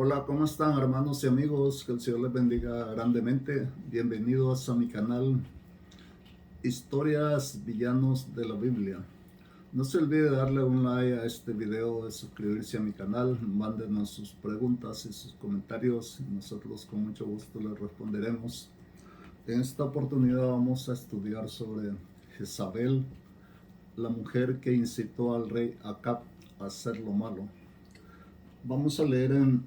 Hola, ¿cómo están hermanos y amigos? Que el Señor les bendiga grandemente. Bienvenidos a mi canal Historias Villanos de la Biblia. No se olvide darle un like a este video, de suscribirse a mi canal, mándenos sus preguntas y sus comentarios y nosotros con mucho gusto les responderemos. En esta oportunidad vamos a estudiar sobre Jezabel, la mujer que incitó al rey Acab a hacer lo malo. Vamos a leer en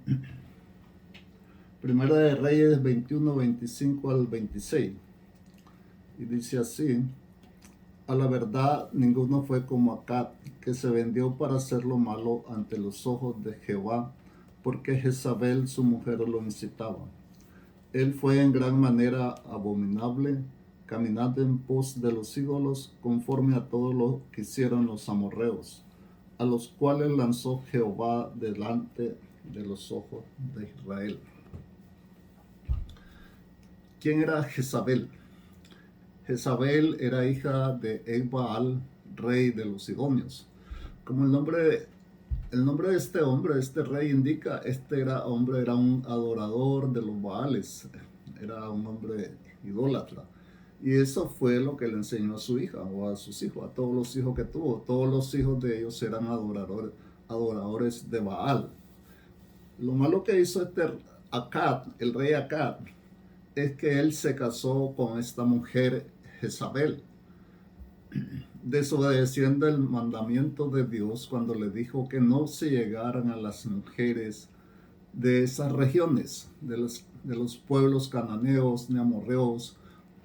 Primera de Reyes 21, 25 al 26. Y dice así: a la verdad, ninguno fue como Acab, que se vendió para hacer lo malo ante los ojos de Jehová, porque Jezabel su mujer lo incitaba. Él fue en gran manera abominable, caminando en pos de los ídolos, conforme a todo lo que hicieron los amorreos, a los cuales lanzó Jehová delante de los ojos de Israel. ¿Quién era Jezabel? Jezabel era hija de Ethbaal, rey de los Sidonios. Como el nombre de este hombre, este rey indica, este hombre era un adorador de los Baales, era un hombre idólatra. Y eso fue lo que le enseñó a su hija o a sus hijos, a todos los hijos que tuvo. Todos los hijos de ellos eran adoradores de Baal. Lo malo que hizo Acab, el rey Acab, es que él se casó con esta mujer Jezabel, desobedeciendo el mandamiento de Dios cuando le dijo que no se llegaran a las mujeres de esas regiones, de los pueblos cananeos ni amorreos,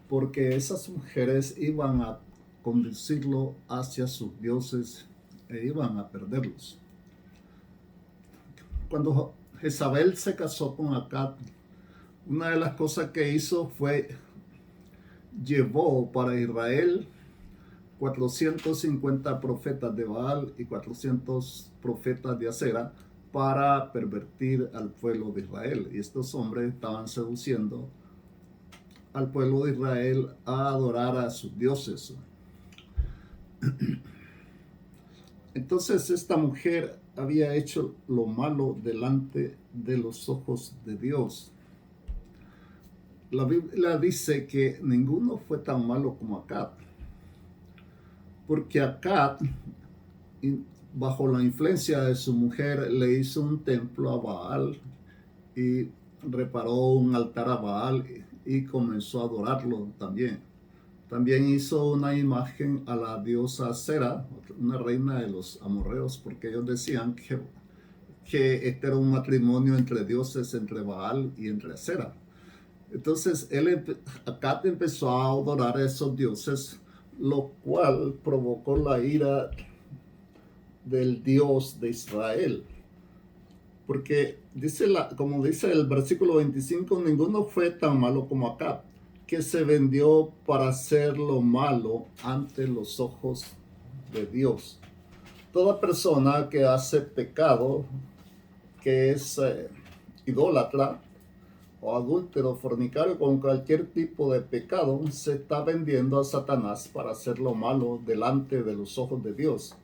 porque esas mujeres iban a conducirlo hacia sus dioses e iban a perderlos. Cuando Jezabel se casó con Acab, una de las cosas que hizo fue llevó para Israel 450 profetas de Baal y 400 profetas de Acera para pervertir al pueblo de Israel. Y estos hombres estaban seduciendo al pueblo de Israel a adorar a sus dioses. Entonces esta mujer había hecho lo malo delante de los ojos de Dios. La Biblia dice que ninguno fue tan malo como Acab, porque Acab, bajo la influencia de su mujer, le hizo un templo a Baal y reparó un altar a Baal y comenzó a adorarlo también. También hizo una imagen a la diosa Acera, una reina de los amorreos, porque ellos decían que este era un matrimonio entre dioses, entre Baal y entre Acera. Entonces Acab empezó a adorar a esos dioses, lo cual provocó la ira del Dios de Israel. Porque como dice el versículo 25, ninguno fue tan malo como Acab, que se vendió para hacer lo malo ante los ojos de Dios. Toda persona que hace pecado, que es idólatra, o adúltero, fornicario, con cualquier tipo de pecado, se está vendiendo a Satanás para hacer lo malo delante de los ojos de Dios.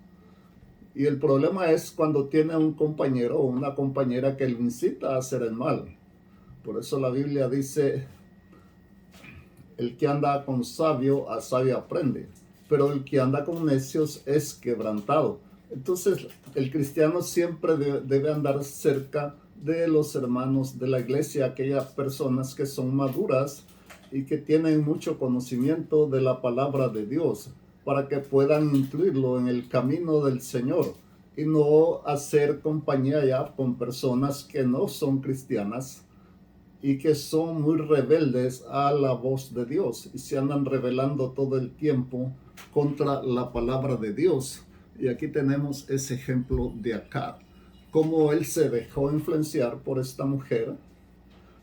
Y el problema es cuando tiene un compañero o una compañera que le incita a hacer el mal. Por eso la Biblia dice: el que anda con sabio, a sabio aprende, pero el que anda con necios es quebrantado. Entonces el cristiano siempre debe andar cerca de los hermanos de la iglesia, aquellas personas que son maduras y que tienen mucho conocimiento de la palabra de Dios, para que puedan incluirlo en el camino del Señor y no hacer compañía ya con personas que no son cristianas y que son muy rebeldes a la voz de Dios y se andan rebelando todo el tiempo contra la palabra de Dios. Y aquí tenemos ese ejemplo de Acab, cómo él se dejó influenciar por esta mujer,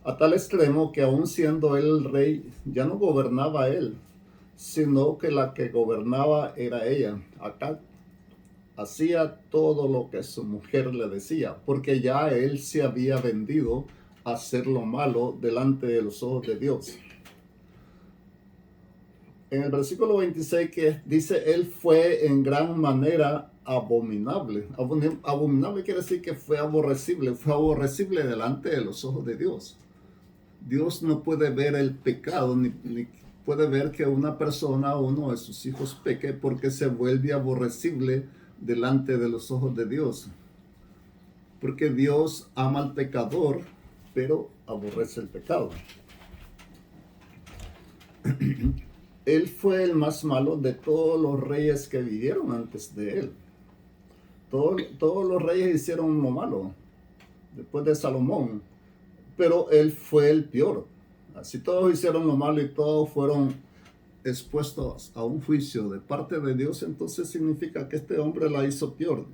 a tal extremo que aún siendo él el rey, ya no gobernaba él, sino que la que gobernaba era ella. Acab hacía todo lo que su mujer le decía, porque ya él se había vendido a hacer lo malo delante de los ojos de Dios. En el versículo 26 que dice, él fue en gran manera abominable. Abominable quiere decir que fue aborrecible delante de los ojos de Dios. Dios no puede ver el pecado, ni puede ver que una persona o uno de sus hijos peque, porque se vuelve aborrecible delante de los ojos de Dios. Porque Dios ama al pecador, pero aborrece el pecado. Él fue el más malo de todos los reyes que vivieron antes de él. Todos los reyes hicieron lo malo después de Salomón, pero él fue el peor. Así todos hicieron lo malo y todos fueron expuestos a un juicio de parte de Dios, entonces significa que este hombre la hizo peor,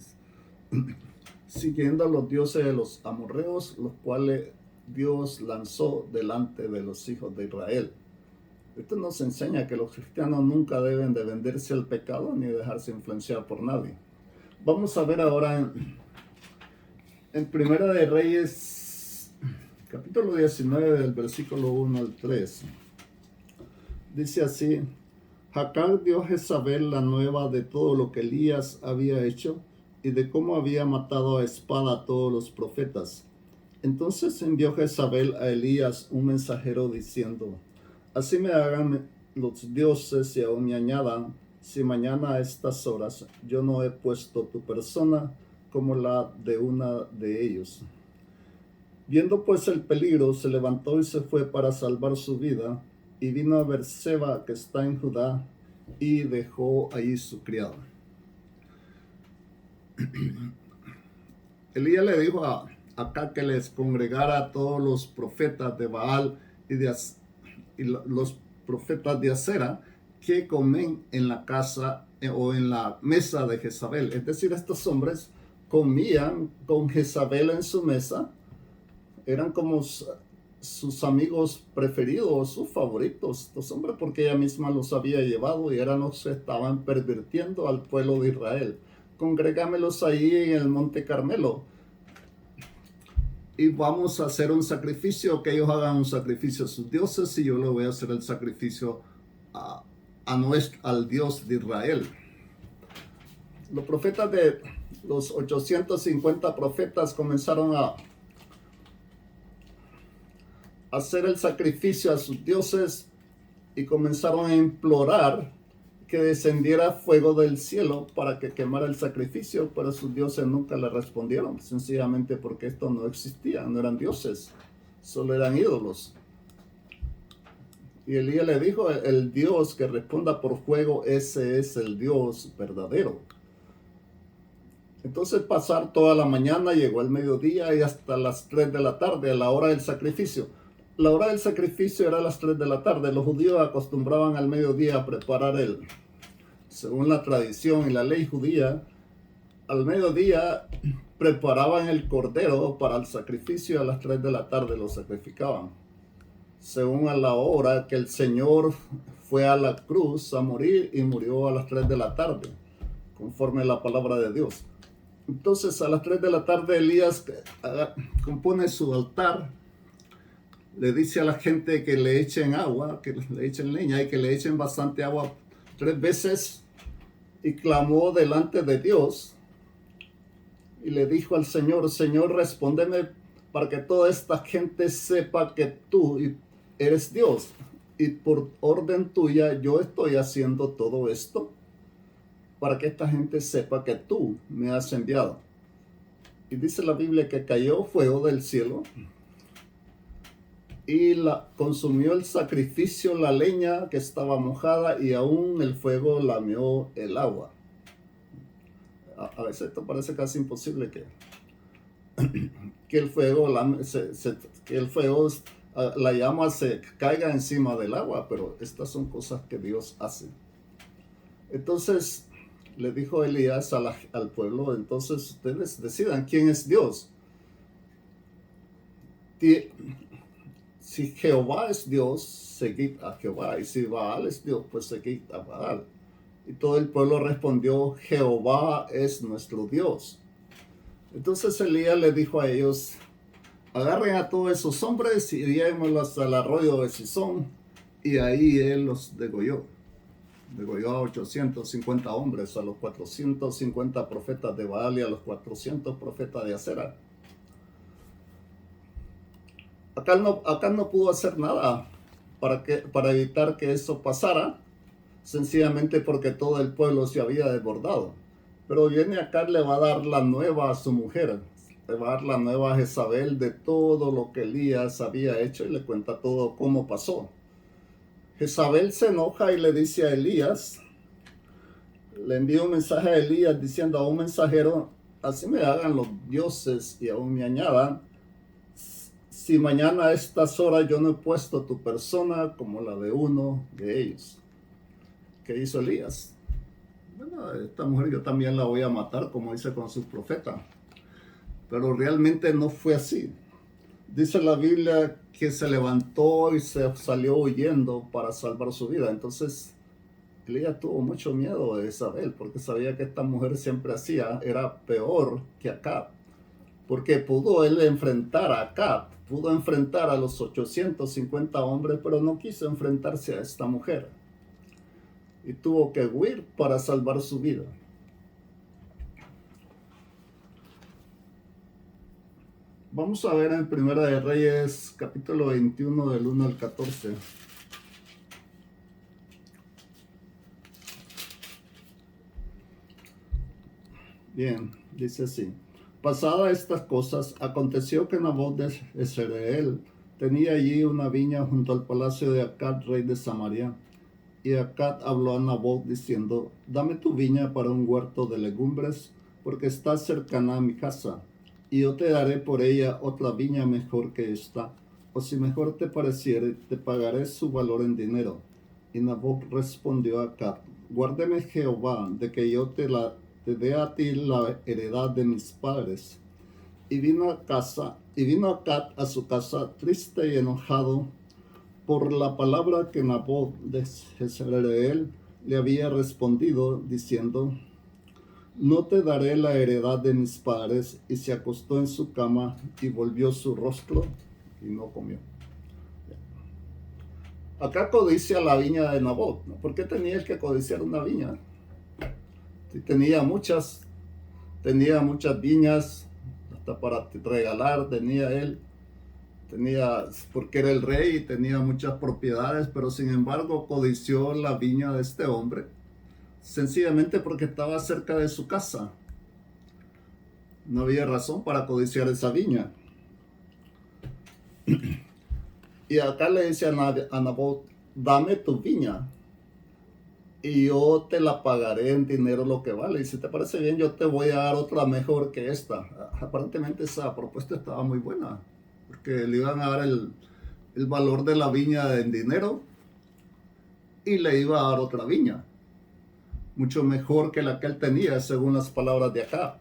siguiendo a los dioses de los amorreos, los cuales Dios lanzó delante de los hijos de Israel. Esto nos enseña que los cristianos nunca deben de venderse al pecado ni dejarse influenciar por nadie. Vamos a ver ahora en Primera de Reyes, capítulo 19, del versículo 1 al 3. Dice así: Jacal dio a Jezabel la nueva de todo lo que Elías había hecho y de cómo había matado a espada a todos los profetas. Entonces envió Jezabel a Elías un mensajero diciendo: Así me hagan los dioses y aún me añadan, si mañana a estas horas yo no he puesto tu persona como la de una de ellos. Viendo pues el peligro, se levantó y se fue para salvar su vida, y vino a Berseba, que está en Judá, y dejó allí su criado. Elías le dijo acá que les congregara a todos los profetas de Baal y los profetas de Acera que comen en la casa o en la mesa de Jezabel. Es decir, estos hombres comían con Jezabel en su mesa, eran como sus amigos preferidos, sus favoritos, estos hombres, porque ella misma los había llevado y eran los que estaban pervirtiendo al pueblo de Israel. Congregámelos ahí en el Monte Carmelo y vamos a hacer un sacrificio, que ellos hagan un sacrificio a sus dioses y yo le voy a hacer el sacrificio al Dios de Israel. Los profetas los 850 profetas comenzaron a hacer el sacrificio a sus dioses y comenzaron a implorar que descendiera fuego del cielo para que quemara el sacrificio, pero sus dioses nunca le respondieron, sencillamente porque esto no existía, no eran dioses, solo eran ídolos. Y Elías le dijo: el Dios que responda por fuego, ese es el Dios verdadero. Entonces pasar toda la mañana, llegó el mediodía y hasta las 3 de la tarde, a la hora del sacrificio. La hora del sacrificio era a las 3 de la tarde. Los judíos acostumbraban al mediodía a preparar según la tradición y la ley judía, al mediodía preparaban el cordero para el sacrificio, a las 3 de la tarde lo sacrificaban. Según a la hora que el Señor fue a la cruz a morir y murió a las 3 de la tarde, conforme a la palabra de Dios. Entonces a las 3 de la tarde Elías compone su altar, le dice a la gente que le echen agua, que le echen leña y que le echen bastante agua 3 veces, y clamó delante de Dios y le dijo al Señor: Señor, respóndeme para que toda esta gente sepa que tú eres Dios y por orden tuya yo estoy haciendo todo esto, para que esta gente sepa que tú me has enviado. Y dice la Biblia que cayó fuego del cielo y consumió el sacrificio, la leña que estaba mojada, y aún el fuego lamió el agua. A veces esto parece casi imposible que el fuego, la llama se caiga encima del agua, pero estas son cosas que Dios hace. Entonces le dijo Elías al pueblo: entonces ustedes decidan quién es Dios. Si Jehová es Dios, seguid a Jehová, y si Baal es Dios, pues seguid a Baal. Y todo el pueblo respondió: Jehová es nuestro Dios. Entonces Elías le dijo a ellos: agarren a todos esos hombres y llévenlos al arroyo de Sison, y ahí él los degolló. Digo yo, a 850 hombres, a los 450 profetas de Baal y a los 400 profetas de Acera. Acá no pudo hacer nada para evitar que eso pasara, sencillamente porque todo el pueblo se había desbordado. Pero viene acá, le va a dar la nueva a su mujer, le va a dar la nueva a Jezabel de todo lo que Elías había hecho y le cuenta todo cómo pasó. Jezabel se enoja y le dice a Elías, le envía un mensaje a Elías diciendo a un mensajero, así me hagan los dioses y aún me añadan, si mañana a estas horas yo no he puesto tu persona como la de uno de ellos. ¿Qué hizo Elías? Bueno, esta mujer yo también la voy a matar, como dice con sus profetas. Pero realmente no fue así. Dice la Biblia que se levantó y se salió huyendo para salvar su vida. Entonces, Elías tuvo mucho miedo de Jezabel, porque sabía que esta mujer siempre hacía, era peor que Acab. Porque pudo él enfrentar a Acab, pudo enfrentar a los 850 hombres, pero no quiso enfrentarse a esta mujer. Y tuvo que huir para salvar su vida. Vamos a ver en Primera de Reyes, capítulo 21, del 1 al 14. Bien, dice así. Pasadas estas cosas, aconteció que Nabot de Jezreel tenía allí una viña junto al palacio de Acab, rey de Samaria. Y Acab habló a Nabot diciendo, dame tu viña para un huerto de legumbres, porque está cercana a mi casa, y yo te daré por ella otra viña mejor que esta, o si mejor te pareciere, te pagaré su valor en dinero. Y Nabot respondió a Acab, guárdeme Jehová de que yo te dé a ti la heredad de mis padres. Y vino Acab a su casa triste y enojado por la palabra que Nabot de Jezreel le había respondido, diciendo, no te daré la heredad de mis padres, y se acostó en su cama y volvió su rostro y no comió. Acá codicia la viña de Nabot, ¿no? ¿Por qué tenía él que codiciar una viña? Si tenía muchas viñas, hasta para regalar tenía él. Porque era el rey y tenía muchas propiedades, pero sin embargo codició la viña de este hombre, sencillamente porque estaba cerca de su casa. No había razón para codiciar esa viña. Y acá le dice a Nabot, dame tu viña y yo te la pagaré en dinero lo que vale. Y si te parece bien, yo te voy a dar otra mejor que esta. Aparentemente esa propuesta estaba muy buena, porque le iban a dar el valor de la viña en dinero y le iba a dar otra viña, mucho mejor que la que él tenía, según las palabras de acá.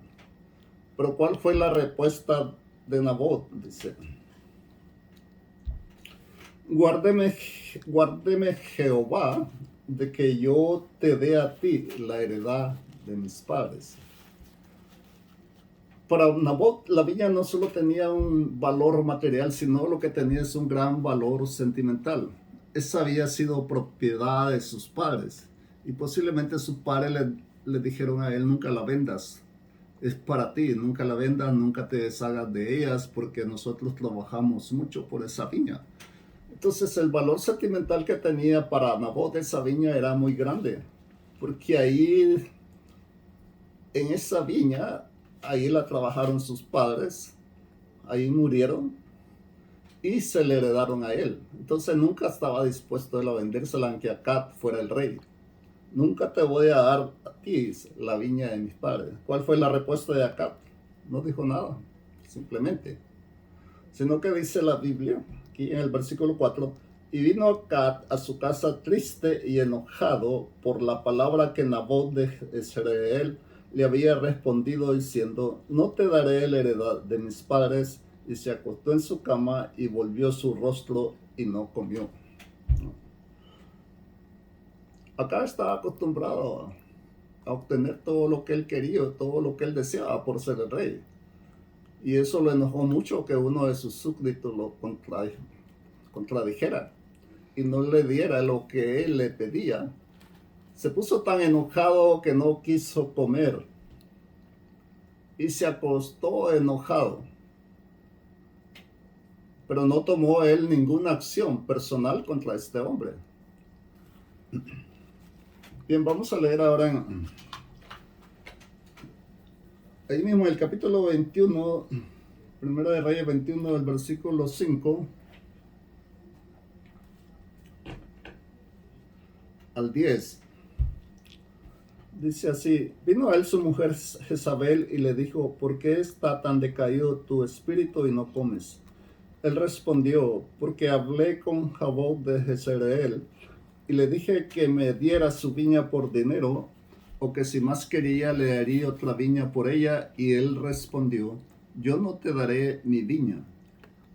Pero ¿cuál fue la respuesta de Nabot? Dice, guárdeme Jehová de que yo te dé a ti la heredad de mis padres. Para Nabot, la viña no solo tenía un valor material, sino lo que tenía es un gran valor sentimental. Esa había sido propiedad de sus padres, y posiblemente sus padres le dijeron a él, nunca la vendas, es para ti, nunca la vendas, nunca te deshagas de ellas, porque nosotros trabajamos mucho por esa viña. Entonces el valor sentimental que tenía para Nabot esa viña era muy grande, porque ahí, en esa viña, ahí la trabajaron sus padres, ahí murieron y se le heredaron a él. Entonces nunca estaba dispuesto él a vendérsela aunque Acab fuera el rey. Nunca te voy a dar a ti la viña de mis padres. ¿Cuál fue la respuesta de Acab? No dijo nada, simplemente. Sino que dice la Biblia, aquí en el versículo 4, y vino Acab a su casa triste y enojado por la palabra que Nabot de Jezreel le había respondido diciendo, no te daré la heredad de mis padres, y se acostó en su cama y volvió su rostro y no comió. Acá estaba acostumbrado a obtener todo lo que él quería, todo lo que él deseaba por ser el rey. Y eso lo enojó mucho que uno de sus súbditos lo contradijera y no le diera lo que él le pedía, Se puso tan enojado que no quiso comer y se acostó enojado, pero no tomó él ninguna acción personal contra este hombre. Bien, vamos a leer ahora ahí mismo en el capítulo 21, Primera de Reyes 21, del versículo 5 al 10. Dice así: vino a él su mujer Jezabel y le dijo: ¿por qué está tan decaído tu espíritu y no comes? Él respondió: porque hablé con Jabot de Jezreel y le dije que me diera su viña por dinero, o que si más quería le daría otra viña por ella. Y él respondió: yo no te daré mi viña.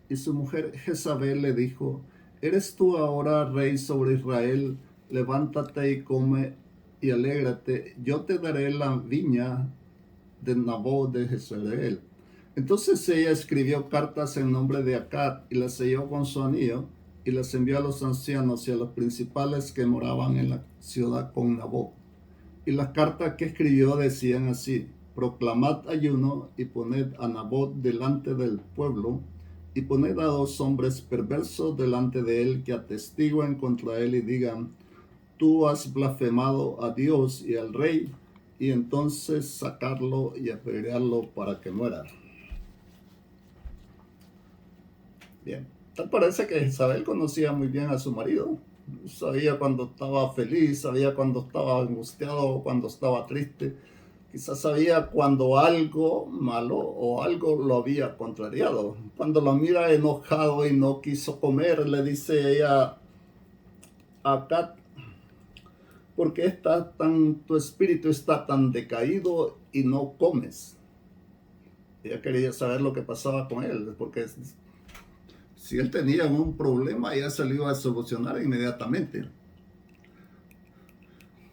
Y su mujer Jezabel le dijo: ¿eres tú ahora rey sobre Israel? Levántate y come y alégrate, yo te daré la viña de Nabot de Jezreel. Entonces ella escribió cartas en nombre de Acab y las selló con su anillo y las envió a los ancianos y a los principales que moraban en la ciudad con Nabot. Y las cartas que escribió decían así: proclamad ayuno y poned a Nabot delante del pueblo, y poned a 2 hombres perversos delante de él que atestiguen contra él y digan: tú has blasfemado a Dios y al rey, y entonces sacarlo y apedrearlo para que muera. Bien, tal parece que Isabel conocía muy bien a su marido. Sabía cuando estaba feliz, sabía cuando estaba angustiado, cuando estaba triste. Quizás sabía cuando algo malo o algo lo había contrariado. Cuando lo mira enojado y no quiso comer, le dice ella a Cat: ¿por qué tu espíritu está tan decaído y no comes? Ella quería saber lo que pasaba con él, porque si él tenía un problema, ella se lo iba a solucionar inmediatamente.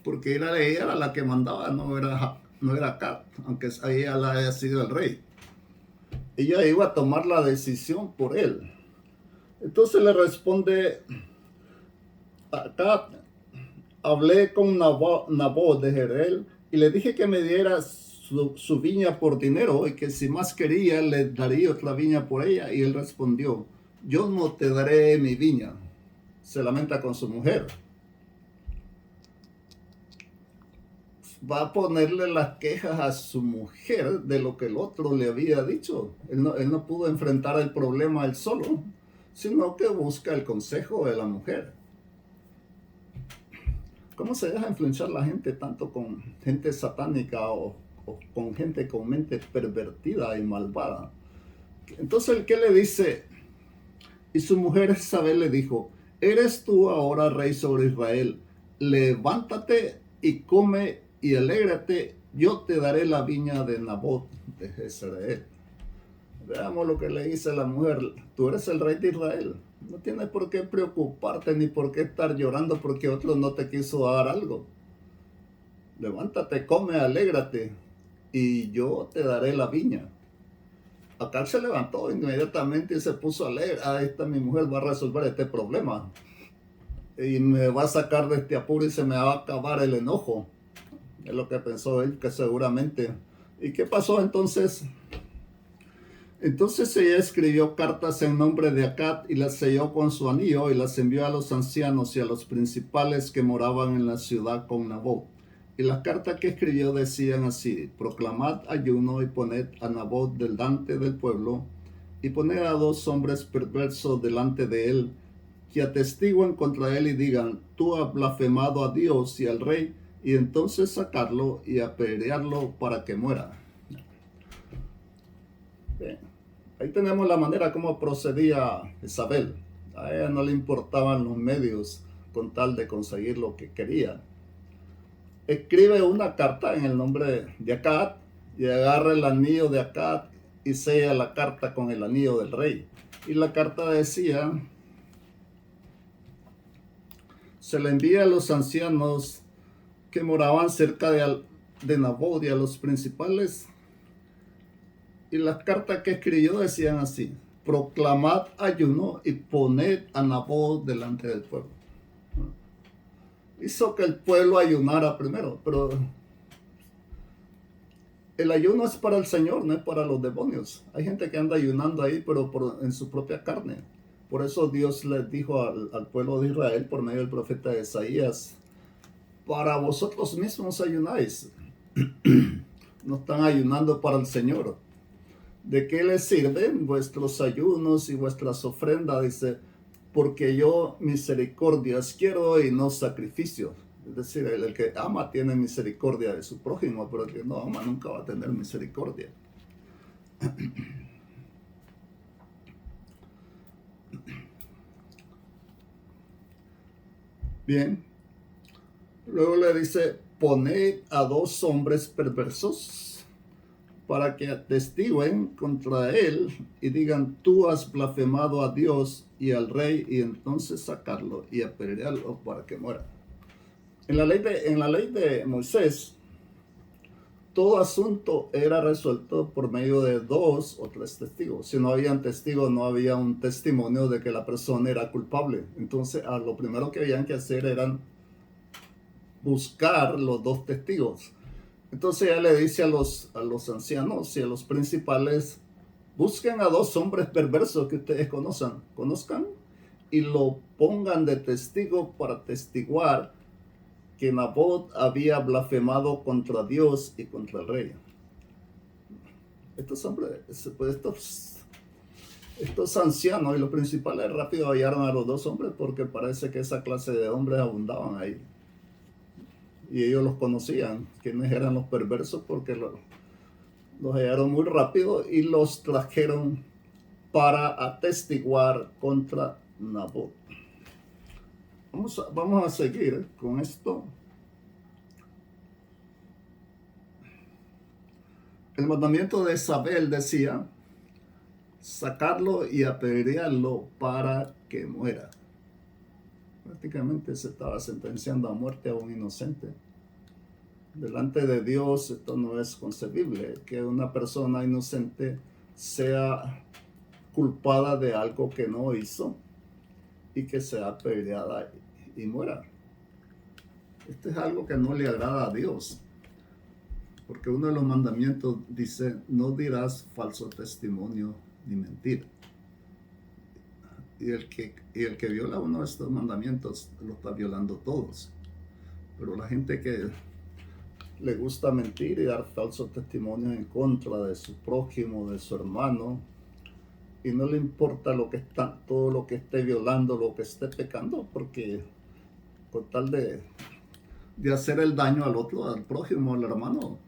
Porque ella era la que mandaba, no era Cat, aunque ella la haya sido el rey. Ella iba a tomar la decisión por él. Entonces le responde a Cat: hablé con Nabot de Jezreel y le dije que me diera su viña por dinero, y que si más quería le daría otra viña por ella. Y él respondió: yo no te daré mi viña. Se lamenta con su mujer. Va a ponerle las quejas a su mujer de lo que el otro le había dicho. Él no pudo enfrentar el problema él solo, sino que busca el consejo de la mujer. ¿Cómo se deja influenciar la gente tanto con gente satánica o con gente con mente pervertida y malvada? Entonces, ¿qué le dice? Y su mujer Isabel le dijo: ¿eres tú ahora rey sobre Israel? Levántate y come y alégrate, yo te daré la viña de Nabot de Jezreel. Veamos lo que le dice la mujer: tú eres el rey de Israel. No tienes por qué preocuparte ni por qué estar llorando porque otro no te quiso dar algo. Levántate, come, alégrate, y yo te daré la viña. Acá se levantó inmediatamente y se puso a leer: esta mi mujer va a resolver este problema y me va a sacar de este apuro y se me va a acabar el enojo. Es lo que pensó él, que seguramente. ¿Y qué pasó entonces? Entonces ella escribió cartas en nombre de Acab y las selló con su anillo y las envió a los ancianos y a los principales que moraban en la ciudad con Nabot. Y las cartas que escribió decían así: proclamad ayuno y poned a Nabot delante del pueblo, y poned a 2 hombres perversos delante de él, que atestiguen contra él y digan: tú has blasfemado a Dios y al rey, y entonces sacarlo y apedrearlo para que muera. Bien. Ahí tenemos la manera como procedía Isabel. A ella no le importaban los medios con tal de conseguir lo que quería. Escribe una carta en el nombre de Acab y agarra el anillo de Acab y sella la carta con el anillo del rey. Y la carta decía: se le envía a los ancianos que moraban cerca de Nabot y a los principales. Y las cartas que escribió decían así: proclamad ayuno y poned a Nabot delante del pueblo. hizo que el pueblo ayunara primero, pero el ayuno es para el Señor, no es para los demonios. Hay gente que anda ayunando ahí, pero en su propia carne. Por eso Dios les dijo al pueblo de Israel por medio del profeta Isaías, para vosotros mismos ayunáis. No están ayunando para el Señor. ¿De qué les sirven vuestros ayunos y vuestras ofrendas? Dice, porque yo misericordias quiero y no sacrificios. Es decir, el que ama tiene misericordia de su prójimo, pero el que no ama nunca va a tener misericordia. Bien. Luego le dice, poned a 2 hombres perversos para que atestiguen contra él y digan, tú has blasfemado a Dios y al rey, y entonces sacarlo y apedrearlo para que muera. En la ley de Moisés, todo asunto era resuelto por medio de 2 o 3 testigos. Si no habían testigos, no había un testimonio de que la persona era culpable. Entonces, lo primero que habían que hacer era buscar los 2 testigos. Entonces ella le dice a los ancianos y a los principales, busquen a 2 hombres perversos que ustedes conozcan y lo pongan de testigo para testiguar que Nabot había blasfemado contra Dios y contra el rey. Estos hombres, pues estos ancianos y los principales rápido hallaron a los 2 hombres porque parece que esa clase de hombres abundaban ahí. Y ellos los conocían, quienes eran los perversos, porque los hallaron muy rápido y los trajeron para atestiguar contra Nabot. Vamos a seguir con esto. El mandamiento de Jezabel decía, sacarlo y apedrearlo para que muera. Prácticamente se estaba sentenciando a muerte a un inocente. Delante de Dios esto no es concebible, que una persona inocente sea culpada de algo que no hizo y que sea apedreada y muera. Esto es algo que no le agrada a Dios, porque uno de los mandamientos dice, no dirás falso testimonio ni mentira. Y el que viola uno de estos mandamientos lo está violando todos. Pero la gente que le gusta mentir y dar falsos testimonios en contra de su prójimo, de su hermano, y no le importa todo lo que esté violando, lo que esté pecando, porque con tal de hacer el daño al otro, al prójimo, al hermano,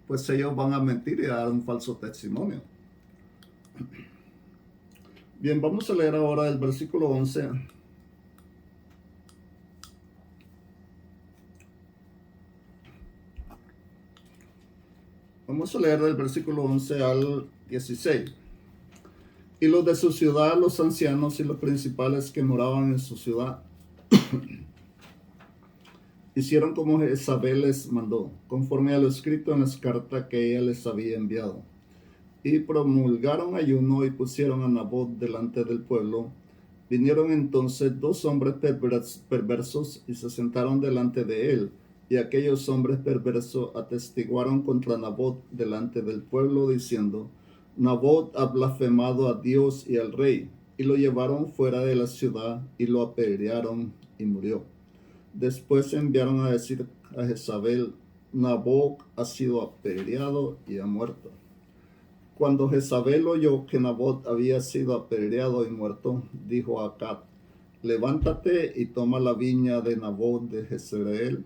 pues ellos van a mentir y a dar un falso testimonio. Bien, vamos a leer ahora el versículo 11. Vamos a leer del versículo 11 al 16. Y los de su ciudad, los ancianos y los principales que moraban en su ciudad, hicieron como Jezabel les mandó, conforme a lo escrito en las cartas que ella les había enviado. Y promulgaron ayuno y pusieron a Nabot delante del pueblo. Vinieron entonces 2 hombres perversos y se sentaron delante de él. Y aquellos hombres perversos atestiguaron contra Nabot delante del pueblo, diciendo, Nabot ha blasfemado a Dios y al rey. Y lo llevaron fuera de la ciudad y lo apedrearon y murió. Después enviaron a decir a Jezabel, Nabot ha sido apedreado y ha muerto. Cuando Jezabel oyó que Nabot había sido apedreado y muerto, dijo a Acab, levántate y toma la viña de Nabot de Jezreel,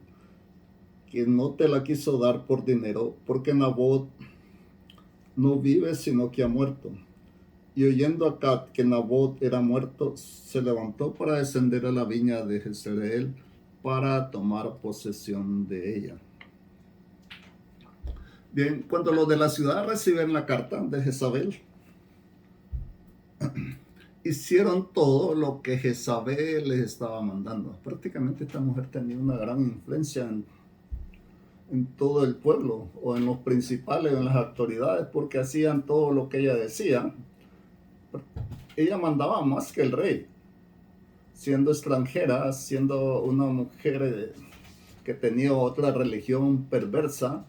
que no te la quiso dar por dinero, porque Nabot no vive sino que ha muerto. Y oyendo Acab que Nabot era muerto, se levantó para descender a la viña de Jezreel para tomar posesión de ella. Bien, cuando los de la ciudad reciben la carta de Jezabel, hicieron todo lo que Jezabel les estaba mandando. Prácticamente esta mujer tenía una gran influencia en todo el pueblo, o en los principales, o en las autoridades, porque hacían todo lo que ella decía. Ella mandaba más que el rey. siendo extranjera, siendo una mujer que tenía otra religión perversa.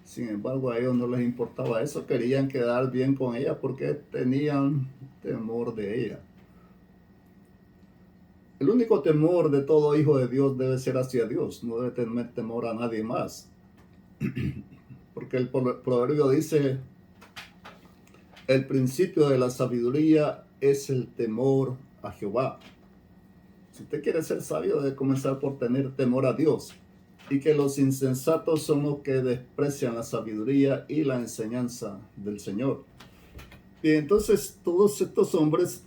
Sin embargo, a ellos no les importaba eso, querían quedar bien con ella porque tenían temor de ella. El único temor de todo hijo de Dios debe ser hacia Dios, no debe tener temor a nadie más. Porque el proverbio dice, el principio de la sabiduría es el temor a Jehová. Si usted quiere ser sabio, debe comenzar por tener temor a Dios. Y que los insensatos son los que desprecian la sabiduría y la enseñanza del Señor. Y entonces todos estos hombres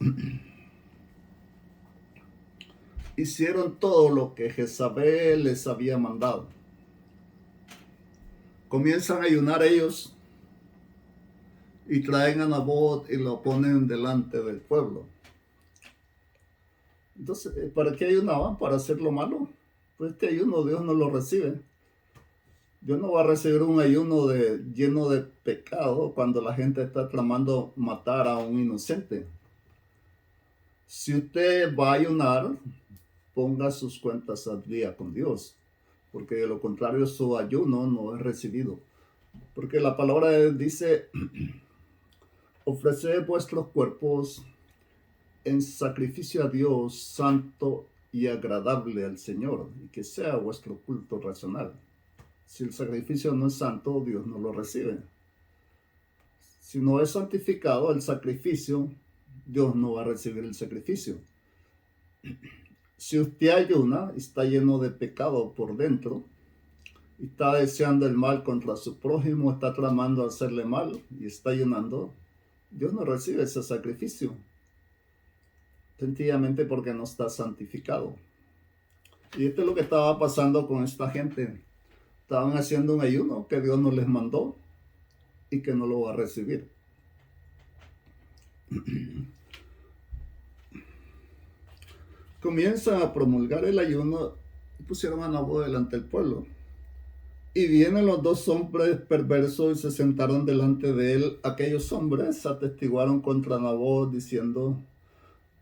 hicieron todo lo que Jezabel les había mandado. Comienzan a ayunar ellos y traen a Nabot y lo ponen delante del pueblo. Entonces, ¿para qué ayunaban? ¿Para hacer lo malo? Pues este ayuno Dios no lo recibe. Dios no va a recibir un ayuno lleno de pecado cuando la gente está tramando matar a un inocente. Si usted va a ayunar, ponga sus cuentas al día con Dios, porque de lo contrario su ayuno no es recibido. Porque la palabra de Dios dice, ofreced vuestros cuerpos en sacrificio a Dios santo y agradable al Señor, y que sea vuestro culto racional. Si el sacrificio no es santo, Dios no lo recibe. Si no es santificado el sacrificio, Dios no va a recibir el sacrificio. Si usted ayuna, está lleno de pecado por dentro, está deseando el mal contra su prójimo, está tramando hacerle mal y está ayunando, Dios no recibe ese sacrificio. Sencillamente porque no está santificado. Y esto es lo que estaba pasando con esta gente. Estaban haciendo un ayuno que Dios no les mandó y que no lo va a recibir. Comienzan a promulgar el ayuno y pusieron a Nabot delante del pueblo. Y vienen los dos hombres perversos y se sentaron delante de él. Aquellos hombres atestiguaron contra Nabot diciendo,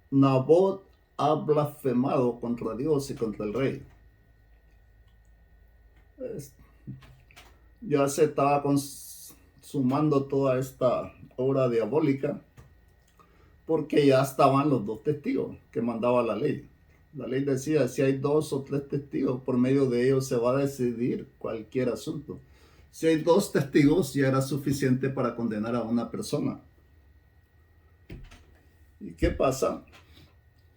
Nabot ha blasfemado contra Dios y contra el rey. Ya se estaba consumando toda esta obra diabólica porque ya estaban los dos testigos que mandaba la ley. La ley decía, si hay 2 o 3 testigos, por medio de ellos se va a decidir cualquier asunto. Si hay 2 testigos, ya era suficiente para condenar a una persona. ¿Y qué pasa?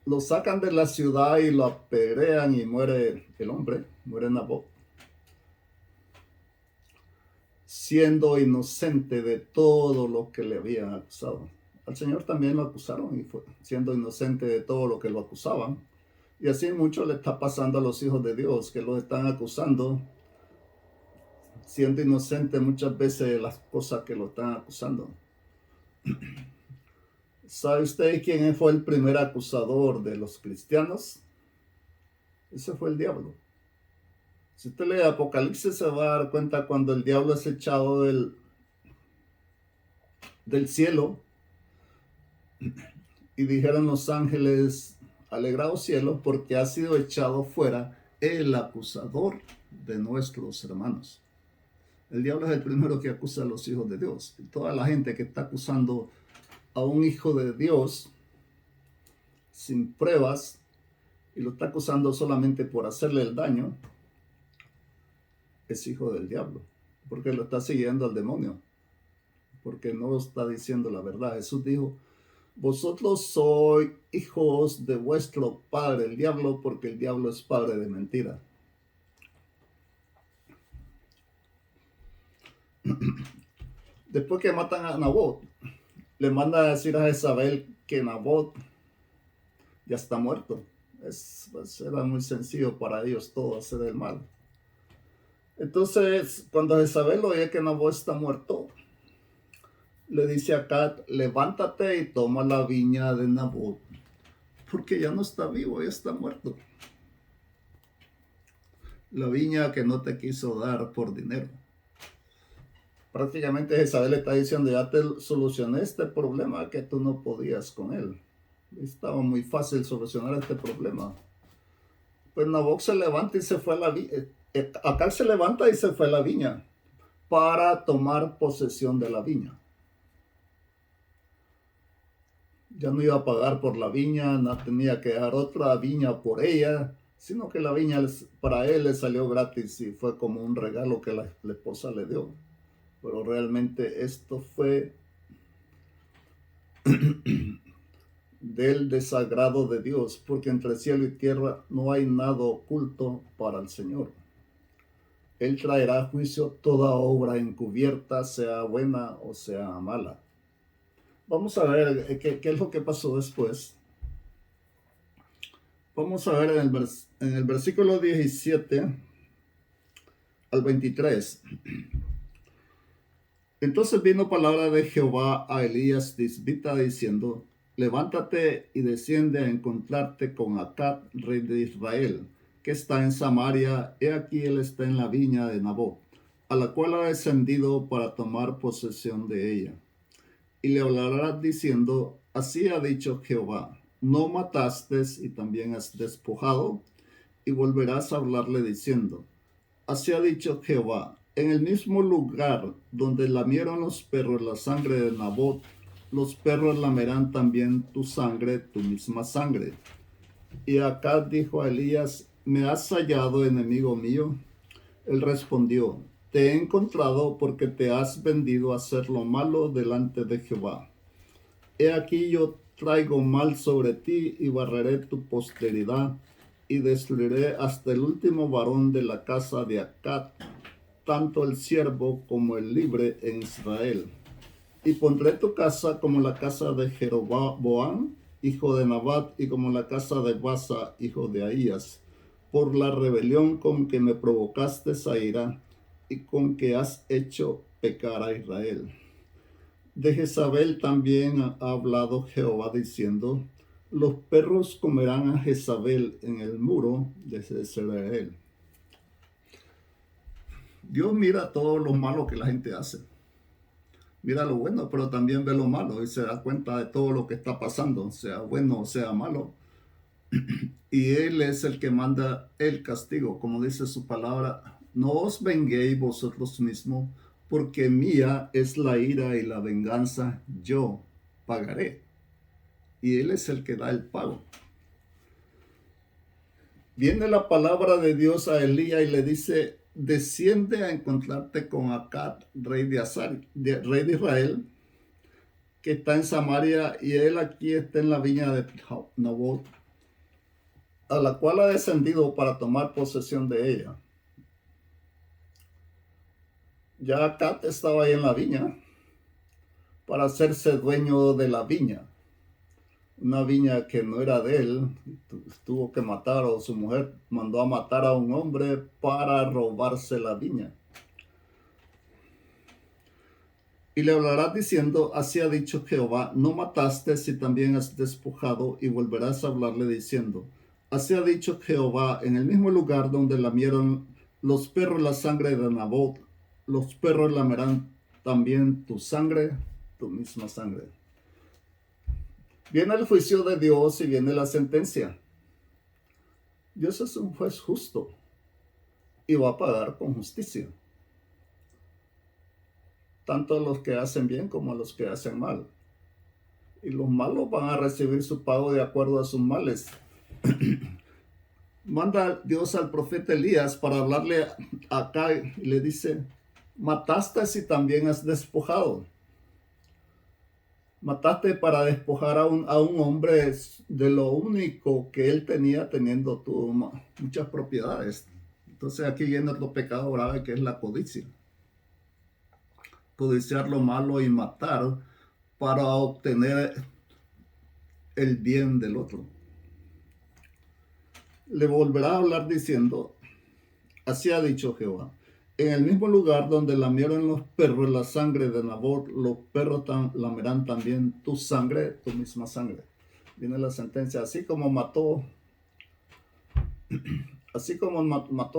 Lo sacan de la ciudad y lo apedrean y muere el hombre, muere Nabot, siendo inocente de todo lo que le habían acusado. Al Señor también lo acusaron y fue siendo inocente de todo lo que lo acusaban. Y así mucho le está pasando a los hijos de Dios, que los están acusando, siendo inocente muchas veces de las cosas que lo están acusando. ¿Sabe usted quién fue el primer acusador de los cristianos? Ese fue el diablo. Si usted lee Apocalipsis se va a dar cuenta cuando el diablo es echado del cielo y dijeron los ángeles, alegraos cielos porque ha sido echado fuera el acusador de nuestros hermanos. El diablo es el primero que acusa a los hijos de Dios. Y toda la gente que está acusando a un hijo de Dios sin pruebas y lo está acusando solamente por hacerle el daño, es hijo del diablo, porque lo está siguiendo al demonio, porque no está diciendo la verdad. Jesús dijo, vosotros sois hijos de vuestro padre el diablo, porque el diablo es padre de mentira. Después que matan a Nabot, le manda a decir a Jezabel que Nabot ya está muerto. Era muy sencillo para ellos todo hacer el mal. Entonces, cuando Jezabel oye que Nabot está muerto, le dice a Acat, levántate y toma la viña de Nabot, porque ya no está vivo, ya está muerto. La viña que no te quiso dar por dinero. Prácticamente Jezabel está diciendo, ya te solucioné este problema que tú no podías con él. Estaba muy fácil solucionar este problema. Pues Nabot se levanta y se fue a la viña. Acá se levanta y se fue a la viña para tomar posesión de la viña. Ya no iba a pagar por la viña, no tenía que dejar otra viña por ella, sino que la viña para él le salió gratis y fue como un regalo que la esposa le dio. Pero realmente esto fue del desagrado de Dios, porque entre cielo y tierra no hay nada oculto para el Señor. Él traerá a juicio toda obra encubierta, sea buena o sea mala. Vamos a ver qué es lo que pasó después. Vamos a ver en el versículo 17 al 23. Entonces vino palabra de Jehová a Elías tisbita diciendo: levántate y desciende a encontrarte con Acab, rey de Israel, que está en Samaria. He aquí él está en la viña de Nabot, a la cual ha descendido para tomar posesión de ella. Y le hablarás diciendo: así ha dicho Jehová, no mataste y también has despojado. Y volverás a hablarle diciendo: así ha dicho Jehová, en el mismo lugar donde lamieron los perros la sangre de Nabot, los perros lamerán también tu sangre, tu misma sangre. Y Acab dijo a Elías: ¿me has hallado, enemigo mío? Él respondió: te he encontrado porque te has vendido a hacer lo malo delante de Jehová. He aquí yo traigo mal sobre ti y barreré tu posteridad y destruiré hasta el último varón de la casa de Acab, tanto el siervo como el libre en Israel. Y pondré tu casa como la casa de Jeroboam, hijo de Nabat, y como la casa de Basa, hijo de Ahías, por la rebelión con que me provocaste a ira y con que has hecho pecar a Israel. De Jezabel también ha hablado Jehová diciendo: los perros comerán a Jezabel en el muro de Israel. Dios mira todo lo malo que la gente hace. Mira lo bueno, pero también ve lo malo y se da cuenta de todo lo que está pasando, sea bueno o sea malo. Y Él es el que manda el castigo, como dice su palabra: no os venguéis vosotros mismos, porque mía es la ira y la venganza, yo pagaré. Y Él es el que da el pago. Viene la palabra de Dios a Elías y le dice: desciende a encontrarte con Acab, rey de Israel, que está en Samaria, y él aquí está en la viña de Nabot, a la cual ha descendido para tomar posesión de ella. Ya Acab estaba ahí en la viña para hacerse dueño de la viña. Una viña que no era de él, tuvo que matar, o su mujer mandó a matar a un hombre para robarse la viña. Y le hablarás diciendo: así ha dicho Jehová, no mataste si también has despojado. Y volverás a hablarle diciendo: así ha dicho Jehová, en el mismo lugar donde lamieron los perros la sangre de Nabot, los perros lamerán también tu sangre, tu misma sangre. Viene el juicio de Dios y viene la sentencia. Dios es un juez justo y va a pagar con justicia, tanto a los que hacen bien como a los que hacen mal. Y los malos van a recibir su pago de acuerdo a sus males. Manda Dios al profeta Elías para hablarle acá y le dice: mataste y también has despojado. Mataste para despojar a un hombre de lo único que él tenía, teniendo muchas propiedades. Entonces aquí viene otro pecado grave, que es la codicia. Codiciar lo malo y matar para obtener el bien del otro. Le volverá a hablar diciendo: así ha dicho Jehová, en el mismo lugar donde lamieron los perros la sangre de Nabot, los perros lamerán también tu sangre, tu misma sangre. Viene la sentencia: así como mató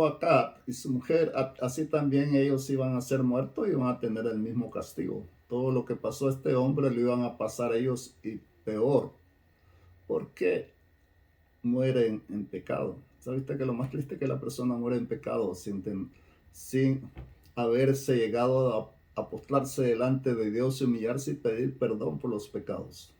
a Acab y su mujer, así también ellos iban a ser muertos y iban a tener el mismo castigo. Todo lo que pasó a este hombre lo iban a pasar ellos, y peor, porque mueren en pecado. ¿Sabiste que lo más triste es que la persona muere en pecado sin haberse llegado a postrarse delante de Dios, humillarse y pedir perdón por los pecados?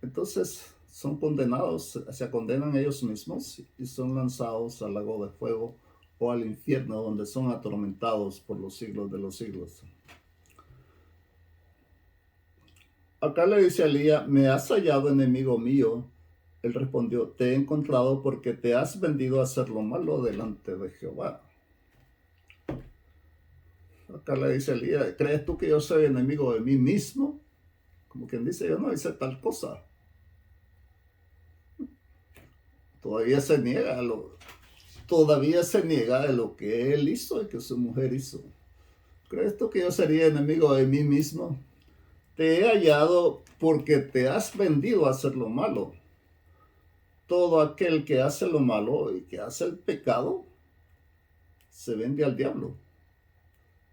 Entonces son condenados, se condenan ellos mismos y son lanzados al lago de fuego o al infierno, donde son atormentados por los siglos de los siglos. Acá le dice a Elías: me has hallado, enemigo mío. Él respondió: te he encontrado porque te has vendido a hacer lo malo delante de Jehová. Acá le dice a Elías: ¿crees tú que yo soy enemigo de mí mismo? Como quien dice: yo no hice tal cosa. Todavía se niega de lo que él hizo y que su mujer hizo. ¿Crees tú que yo sería enemigo de mí mismo? Te he hallado porque te has vendido a hacer lo malo. Todo aquel que hace lo malo y que hace el pecado se vende al diablo.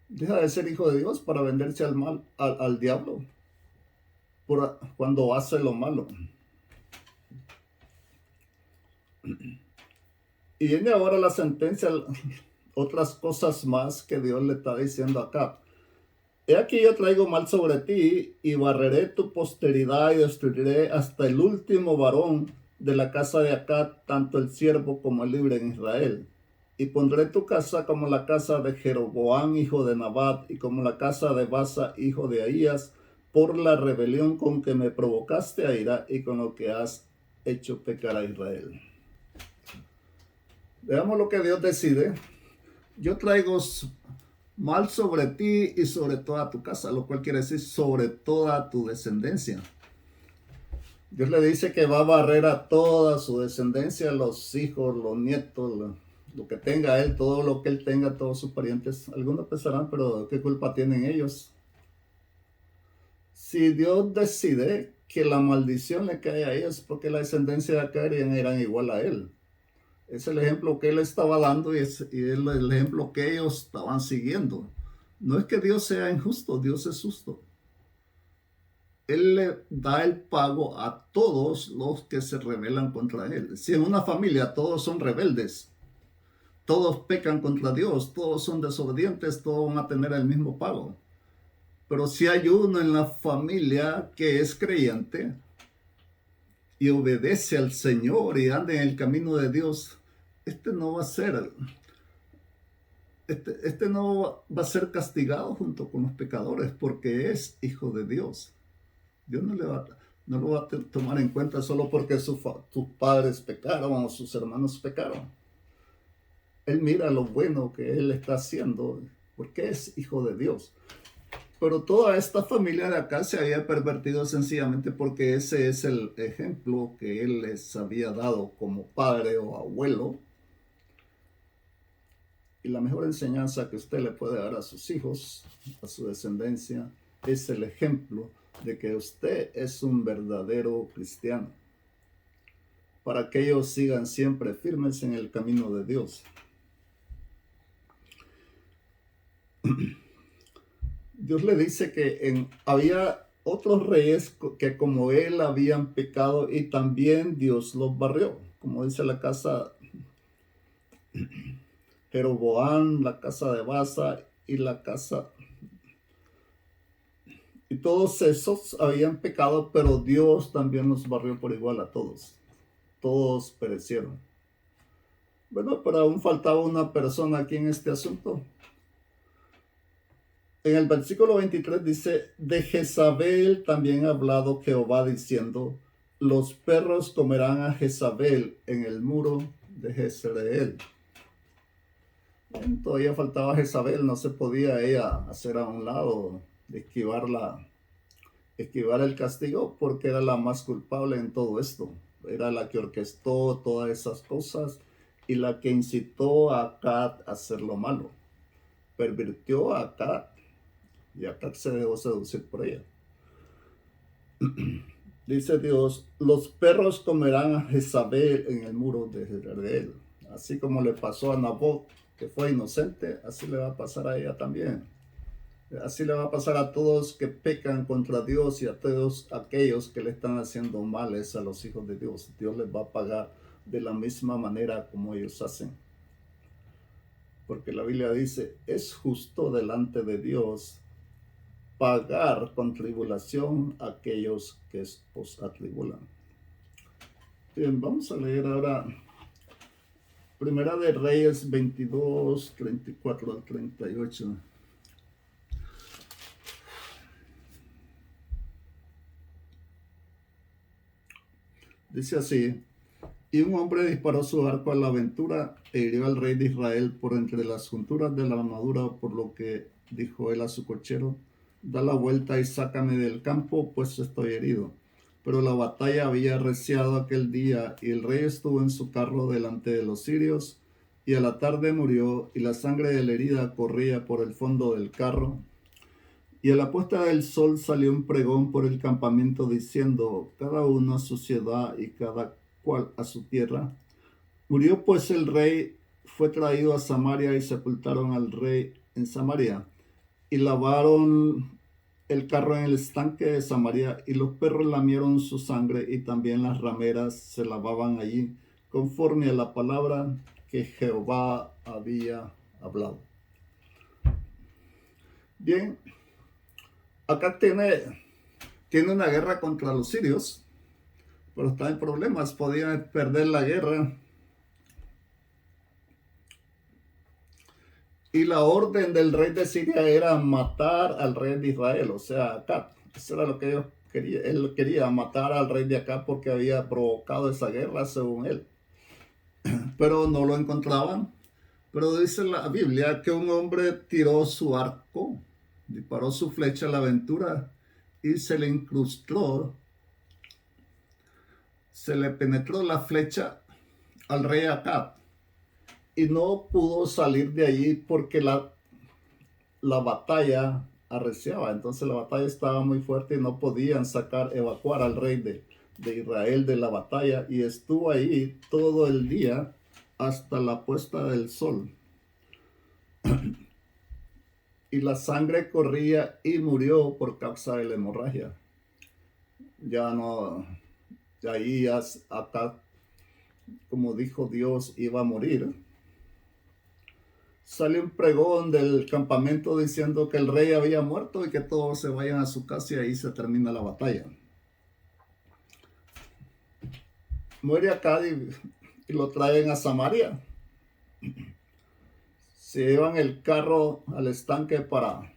Deja de ser hijo de Dios para venderse al diablo cuando hace lo malo. Y viene ahora la sentencia, otras cosas más que Dios le está diciendo acá. He aquí yo traigo mal sobre ti y barreré tu posteridad y destruiré hasta el último varón de la casa de Acab, tanto el siervo como el libre en Israel. Y pondré tu casa como la casa de Jeroboam, hijo de Nabat, y como la casa de Basa, hijo de Ahías, por la rebelión con que me provocaste a ira y con lo que has hecho pecar a Israel. Veamos lo que Dios decide. Yo traigo mal sobre ti y sobre toda tu casa, lo cual quiere decir sobre toda tu descendencia. Dios le dice que va a barrer a toda su descendencia, los hijos, los nietos, lo que tenga él, todo lo que él tenga, todos sus parientes. Algunos pensarán: pero ¿qué culpa tienen ellos? Si Dios decide que la maldición le cae a ellos, porque la descendencia de acá eran igual a él. Es el ejemplo que él estaba dando y es el ejemplo que ellos estaban siguiendo. No es que Dios sea injusto, Dios es justo. Él le da el pago a todos los que se rebelan contra él. Si en una familia todos son rebeldes, todos pecan contra Dios, todos son desobedientes, todos van a tener el mismo pago. Pero si hay uno en la familia que es creyente y obedece al Señor y anda en el camino de Dios, no va a ser castigado junto con los pecadores, porque es hijo de Dios. Dios no lo va a tomar en cuenta solo porque sus padres pecaron o sus hermanos pecaron. Él mira lo bueno que él está haciendo porque es hijo de Dios. Pero toda esta familia de acá se había pervertido sencillamente porque ese es el ejemplo que él les había dado como padre o abuelo. Y la mejor enseñanza que usted le puede dar a sus hijos, a su descendencia, es el ejemplo de que usted es un verdadero cristiano, para que ellos sigan siempre firmes en el camino de Dios. Dios le dice que había otros reyes que como él habían pecado y también Dios los barrió, como dice la casa Jeroboam, la casa de Basa y la casa. Y todos esos habían pecado, pero Dios también los barrió por igual a todos. Todos perecieron. Bueno, pero aún faltaba una persona aquí en este asunto. En el versículo 23 dice: de Jezabel también ha hablado Jehová diciendo: los perros comerán a Jezabel en el muro de Jezreel. Todavía faltaba Jezabel, no se podía ella hacer a un lado, esquivar el castigo, porque era la más culpable en todo esto. Era la que orquestó todas esas cosas y la que incitó a Acab a hacer lo malo. Pervirtió a Acab y Acab se dejó seducir por ella. Dice Dios: los perros comerán a Jezabel en el muro de Jezreel. Así como le pasó a Nabot, que fue inocente, así le va a pasar a ella también. Así le va a pasar a todos que pecan contra Dios y a todos aquellos que le están haciendo males a los hijos de Dios. Dios les va a pagar de la misma manera como ellos hacen. Porque la Biblia dice, es justo delante de Dios pagar con tribulación a aquellos que os atribulan. Bien, vamos a leer ahora Primera de Reyes 22, 34 al 38. Dice así, y un hombre disparó su arco a la aventura e hirió al rey de Israel por entre las junturas de la armadura, por lo que dijo él a su cochero, da la vuelta y sácame del campo, pues estoy herido. Pero la batalla había arreciado aquel día, y el rey estuvo en su carro delante de los sirios, y a la tarde murió, y la sangre de la herida corría por el fondo del carro. Y a la puesta del sol salió un pregón por el campamento diciendo, cada uno a su ciudad y cada cual a su tierra. Murió pues el rey, fue traído a Samaria y sepultaron al rey en Samaria. Y lavaron el carro en el estanque de Samaria, y los perros lamieron su sangre, y también las rameras se lavaban allí, conforme a la palabra que Jehová había hablado. Bien, acá tiene una guerra contra los sirios, pero está en problemas, podían perder la guerra. Y la orden del rey de Siria era matar al rey de Israel, o sea, Acab. Eso era lo que ellos querían. Él quería matar al rey de Acab porque había provocado esa guerra, según él. Pero no lo encontraban. Pero dice la Biblia que un hombre tiró su arco, disparó su flecha a la aventura y se le incrustó, se le penetró la flecha al rey Acab y no pudo salir de allí porque la batalla arreciaba. Entonces la batalla estaba muy fuerte y no podían evacuar al rey de Israel de la batalla, y estuvo ahí todo el día hasta la puesta del sol. Y la sangre corría y murió por causa de la hemorragia. Ya no, de ahí acá, como dijo Dios, iba a morir. Sale un pregón del campamento diciendo que el rey había muerto y que todos se vayan a su casa, y ahí se termina la batalla. Muere acá y lo traen a Samaria. Se llevan el carro al estanque para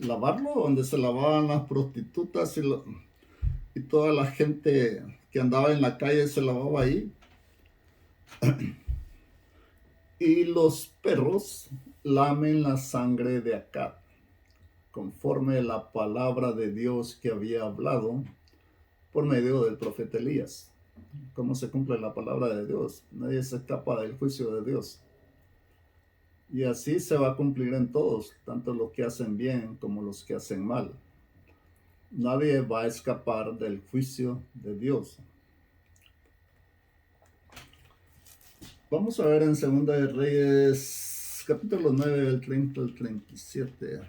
lavarlo, donde se lavaban las prostitutas y toda la gente que andaba en la calle se lavaba ahí. Y los perros lamen la sangre de Acab, conforme a la palabra de Dios que había hablado por medio del profeta Elías. ¿Cómo se cumple la palabra de Dios? Nadie se escapa del juicio de Dios. Y así se va a cumplir en todos, tanto los que hacen bien como los que hacen mal. Nadie va a escapar del juicio de Dios. Vamos a ver en Segunda de Reyes, capítulo 9, del 30 al 37.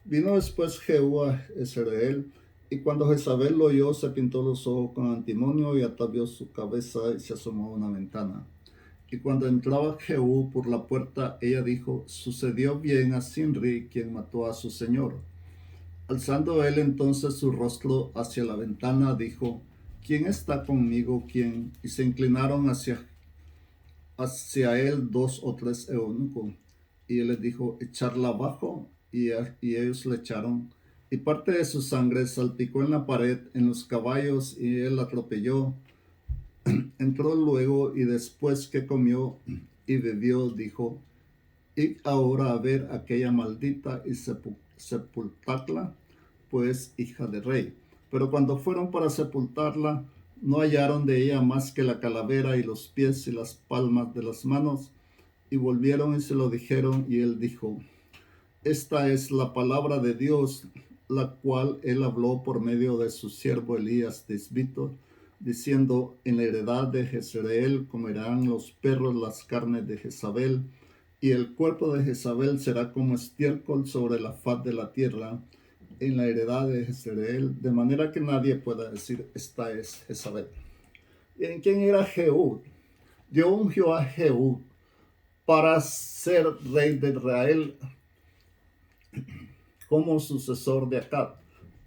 Vino después Jehú a Jezreel, y cuando Jezabel lo oyó, se pintó los ojos con antimonio y atavió su cabeza y se asomó a una ventana. Y cuando entraba Jehú por la puerta, ella dijo, sucedió bien a Sinri, quien mató a su señor. Alzando él entonces su rostro hacia la ventana, dijo, ¿quién está conmigo? ¿Quién? Y se inclinaron hacia él 2 o 3 eunucos. Y él les dijo, echarla abajo. Y ellos le echaron. y parte de su sangre salpicó en la pared, en los caballos, y él atropelló. Entró luego, y después que comió y bebió, dijo: id ahora a ver aquella maldita y sepultadla, pues hija de rey. Pero cuando fueron para sepultarla, no hallaron de ella más que la calavera y los pies y las palmas de las manos, y volvieron y se lo dijeron, y él dijo: esta es la palabra de Dios, la cual él habló por medio de su siervo Elías Tisbito, diciendo: en la heredad de Jezreel comerán los perros las carnes de Jezabel, y el cuerpo de Jezabel será como estiércol sobre la faz de la tierra, en la heredad de Jezreel, de manera que nadie pueda decir: esta es Jezabel. ¿Y en quién era Jehú? Dios ungió a Jehú para ser rey de Israel como sucesor de Acab.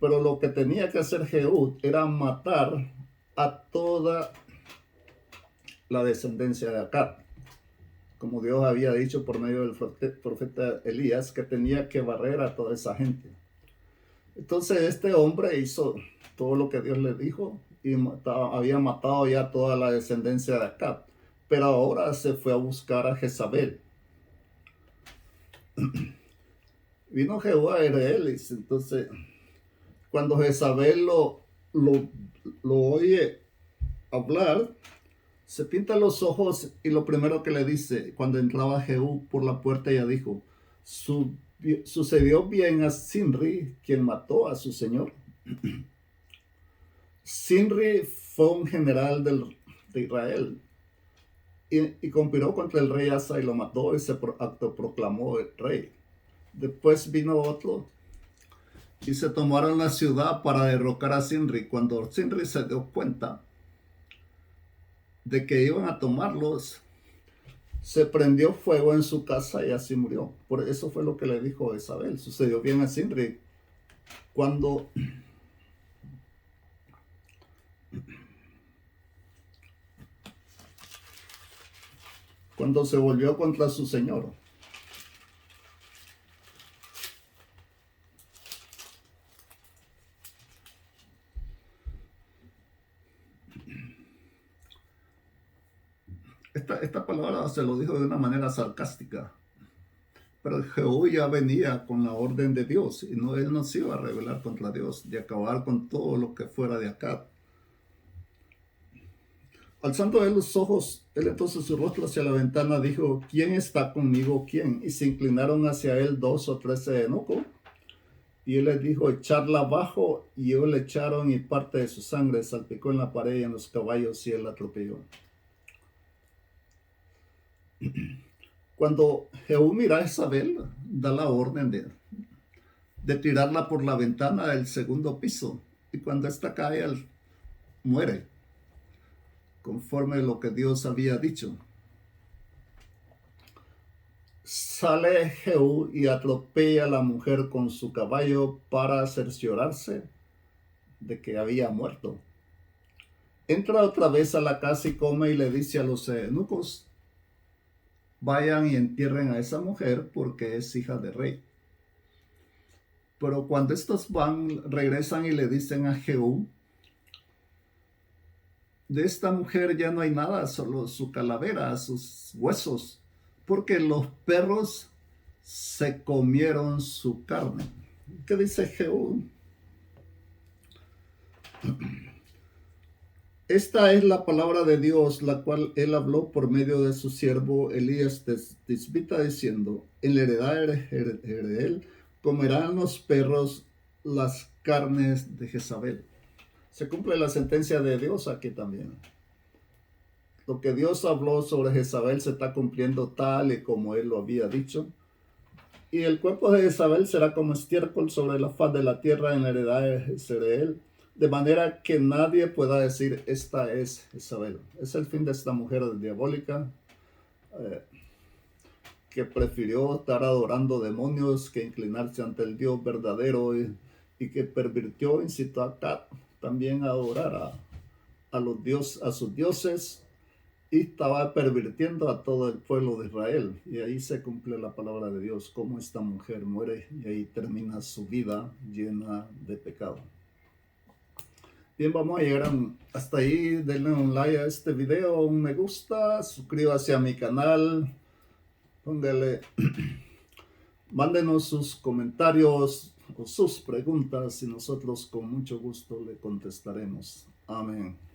Pero lo que tenía que hacer Jehú era matar a toda la descendencia de Acab, como Dios había dicho por medio del profeta Elías, que tenía que barrer a toda esa gente. Entonces este hombre hizo todo lo que Dios le dijo y había matado ya toda la descendencia de Acab, pero ahora se fue a buscar a Jezabel. Vino Jehú a Herelis. Entonces cuando Jezabel lo oye hablar, se pinta los ojos, y lo primero que le dice cuando entraba Jehú por la puerta, ella dijo: sucedió bien a Sinri, quien mató a su señor. Sinri fue un general de Israel y conspiró contra el rey Asa y lo mató, y se autoproclamó el rey. Después vino otro y se tomaron la ciudad para derrocar a Sinri. Cuando Sinri se dio cuenta de que iban a tomarlos, se prendió fuego en su casa y así murió. Por eso fue lo que le dijo Jezabel. Sucedió bien a Sinri cuando se volvió contra su señor. Esta palabra se lo dijo de una manera sarcástica, pero Jehú ya venía con la orden de Dios, y él no se iba a rebelar contra Dios, de acabar con todo lo que fuera de Acab. Alzando él los ojos, él entonces su rostro hacia la ventana, dijo: ¿quién está conmigo? ¿Quién? Y se inclinaron hacia él 2 o 3 eunucos, y él les dijo: echarla abajo. Y ellos le echaron, y parte de su sangre salpicó en la pared y en los caballos, y él la atropelló. Cuando Jehú mira a Jezabel, da la orden de tirarla por la ventana del segundo piso, y cuando esta cae, él muere, conforme a lo que Dios había dicho. Sale Jehú y atropella a la mujer con su caballo para cerciorarse de que había muerto. Entra otra vez a la casa y come, y le dice a los eunucos: vayan y entierren a esa mujer, porque es hija de rey. Pero cuando estos regresan y le dicen a Jehú: de esta mujer ya no hay nada, solo su calavera, sus huesos, porque los perros se comieron su carne. ¿Qué dice Jehú? Esta es la palabra de Dios, la cual él habló por medio de su siervo Elías Tisbita, diciendo: en la heredad de él comerán los perros las carnes de Jezabel. Se cumple la sentencia de Dios aquí también. Lo que Dios habló sobre Jezabel se está cumpliendo tal y como él lo había dicho. Y el cuerpo de Jezabel será como estiércol sobre la faz de la tierra, en la heredad de Jezreel, de manera que nadie pueda decir: esta es Jezabel. Es el fin de esta mujer diabólica, que prefirió estar adorando demonios que inclinarse ante el Dios verdadero, y que pervirtió, incitó a Acab también a adorar a sus dioses, y estaba pervirtiendo a todo el pueblo de Israel. Y ahí se cumple la palabra de Dios, cómo esta mujer muere y ahí termina su vida llena de pecado. Bien, vamos a llegar hasta ahí. Denle un like a este video, un me gusta, suscríbase a mi canal, póngale, mándenos sus comentarios o sus preguntas y nosotros con mucho gusto le contestaremos. Amén.